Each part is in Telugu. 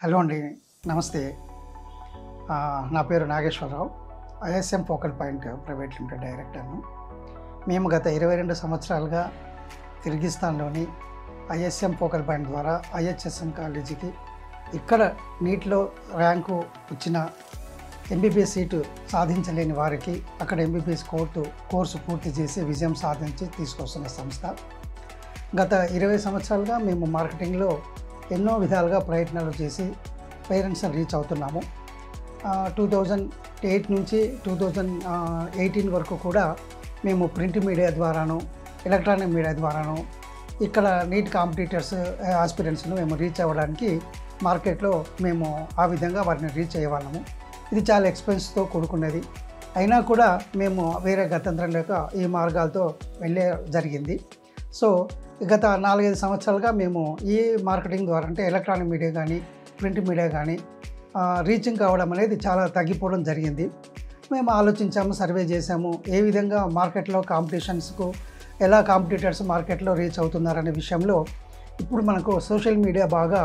హలో అండి, నమస్తే. నా పేరు Nageswararao. ISM focal point private limited డైరెక్టర్ను. మేము గత 22 సంవత్సరాలుగా కిర్గిస్తాన్లోని ఐఎస్ఎం ఫోకల్ పాయింట్ ద్వారా ఐహెచ్ఎస్ఎం కాలేజీకి ఇక్కడ నీట్లో ర్యాంకు వచ్చిన ఎంబీబీఎస్ సీటు సాధించలేని వారికి అక్కడ ఎంబీబీఎస్ కోర్సు పూర్తి చేసి విజయం సాధించి తీసుకొస్తున్న సంస్థ. గత 20 సంవత్సరాలుగా మేము మార్కెటింగ్లో ఎన్నో విధాలుగా ప్రయత్నాలు చేసి పేరెంట్స్ని రీచ్ అవుతున్నాము. 2008 నుంచి 2018 వరకు కూడా మేము ప్రింట్ మీడియా ద్వారాను, ఎలక్ట్రానిక్ మీడియా ద్వారాను ఇక్కడ నీట్ కాంపిటీటర్స్ ఆస్పిరెంట్స్ను మేము రీచ్ అవ్వడానికి మార్కెట్లో మేము ఆ విధంగా వారిని రీచ్ అయ్యేవాళ్ళము. ఇది చాలా ఎక్స్పెన్స్తో కూడుకున్నది. అయినా కూడా మేము వేరే గతంత్రం లేక ఈ మార్గాలతో వెళ్ళే జరిగింది. సో గత 4-5 సంవత్సరాలుగా మేము ఈ మార్కెటింగ్ ద్వారా అంటే ఎలక్ట్రానిక్ మీడియా కానీ ప్రింట్ మీడియా కానీ రీచింగ్ కావడం అనేది చాలా తగ్గిపోవడం జరిగింది. మేము ఆలోచించాము, సర్వే చేసాము, ఏ విధంగా మార్కెట్లో కాంపిటీషన్స్కు ఎలా కాంపిటీటర్స్ మార్కెట్లో రీచ్ అవుతున్నారనే విషయంలో ఇప్పుడు మనకు సోషల్ మీడియా బాగా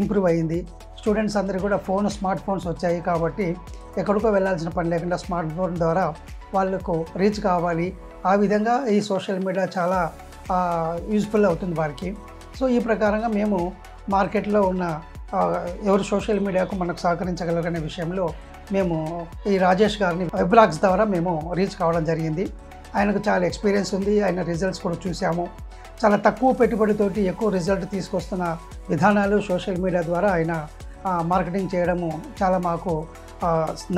ఇంప్రూవ్ అయ్యింది. స్టూడెంట్స్ అందరూ కూడా స్మార్ట్ ఫోన్స్ వచ్చాయి కాబట్టి ఎక్కడికో వెళ్ళాల్సిన పని లేకుండా స్మార్ట్ ఫోన్ ద్వారా వాళ్ళకు రీచ్ కావాలి. ఆ విధంగా ఈ సోషల్ మీడియా చాలా యూజ్ఫుల్ అవుతుంది వారికి. సో ఈ ప్రకారంగా మేము మార్కెట్లో ఉన్న ఎవరు సోషల్ మీడియాకు మనకు సహకరించగలరనే విషయంలో మేము ఈ రాజేష్ గారిని వెబ్లాగ్స్ ద్వారా మేము రీచ్ కావడం జరిగింది. ఆయనకు చాలా ఎక్స్పీరియన్స్ ఉంది. ఆయన రిజల్ట్స్ కూడా చూసాము. చాలా తక్కువ పెట్టుబడితోటి ఎక్కువ రిజల్ట్ తీసుకొస్తున్న విధానాలు సోషల్ మీడియా ద్వారా ఆయన మార్కెటింగ్ చేయడము చాలా మాకు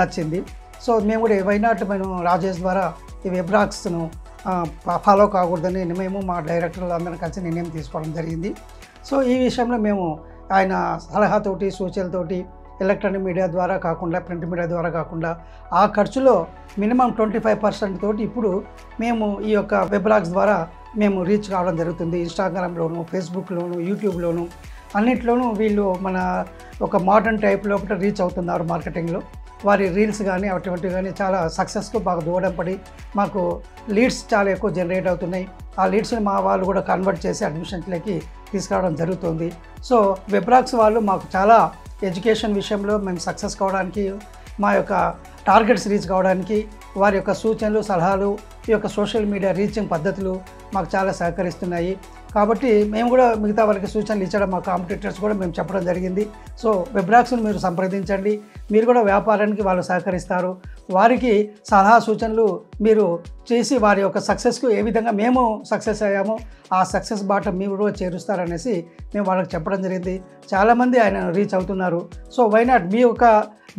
నచ్చింది. సో మేము కూడా వైనాట్ మేము రాజేష్ ద్వారా ఈ వెబ్లాగ్స్ను ఫాలో కాకూడదని మేము మా డైరెక్టర్లు అందరం కలిసి నిర్ణయం తీసుకోవడం జరిగింది. సో ఈ విషయంలో మేము ఆయన సలహాతోటి సూచనలతోటి ఎలక్ట్రానిక్ మీడియా ద్వారా కాకుండా ప్రింట్ మీడియా ద్వారా కాకుండా ఆ ఖర్చులో మినిమం 25% తోటి ఇప్పుడు మేము ఈ యొక్క వెబ్లాగ్స్ ద్వారా మేము రీచ్ కావడం జరుగుతుంది. ఇన్స్టాగ్రామ్లోను, ఫేస్బుక్లోను, యూట్యూబ్లోను అన్నింటిలోనూ వీళ్ళు మన ఒక మోడర్న్ టైప్లో రీచ్ అవుతున్నారు మార్కెటింగ్లో. వారి రీల్స్ కానీ అటువంటివి కానీ చాలా సక్సెస్కు బాగా దూరం పడి మాకు లీడ్స్ చాలా ఎక్కువ జనరేట్ అవుతున్నాయి. ఆ లీడ్స్ని మా వాళ్ళు కూడా కన్వర్ట్ చేసి అడ్మిషన్స్లోకి తీసుకురావడం జరుగుతుంది. సో వెబ్లాగ్స్ వాళ్ళు మాకు చాలా ఎడ్యుకేషన్ విషయంలో మేము సక్సెస్ కావడానికి, మా యొక్క టార్గెట్స్ రీచ్ కావడానికి వారి యొక్క సూచనలు, సలహాలు, ఈ యొక్క సోషల్ మీడియా రీచింగ్ పద్ధతులు మాకు చాలా సహకరిస్తున్నాయి. కాబట్టి మేము కూడా మిగతా వాళ్ళకి సూచనలు ఇచ్చడం, మా కాంపిటీటర్స్ కూడా మేము చెప్పడం జరిగింది. సో వెబ్లాగ్స్ని మీరు సంప్రదించండి, మీరు కూడా వ్యాపారానికి వాళ్ళు సహకరిస్తారు. వారికి సలహా సూచనలు మీరు చేసి వారి యొక్క సక్సెస్కు ఏ విధంగా మేము సక్సెస్ అయ్యామో ఆ సక్సెస్ బాట మీరు కూడా చేరుస్తారనేసి మేము వాళ్ళకి చెప్పడం జరిగింది. చాలామంది ఆయన రీచ్ అవుతున్నారు. సో వైనాట్ మీ యొక్క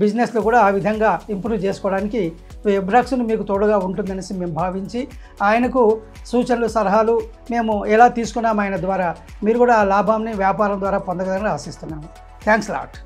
బిజినెస్లో కూడా ఆ విధంగా ఇంప్రూవ్ చేసుకోవడానికి వెబ్లాగ్స్ను మీకు తోడుగా ఉంటుందనేసి మేము భావించి ఆయనకు సూచనలు, సలహాలు మేము ఎలా తీసుకున్నాము ఆయన ద్వారా మీరు కూడా ఆ లాభాన్ని వ్యాపారం ద్వారా పొందగలని ఆశిస్తున్నాము. Thanks lot.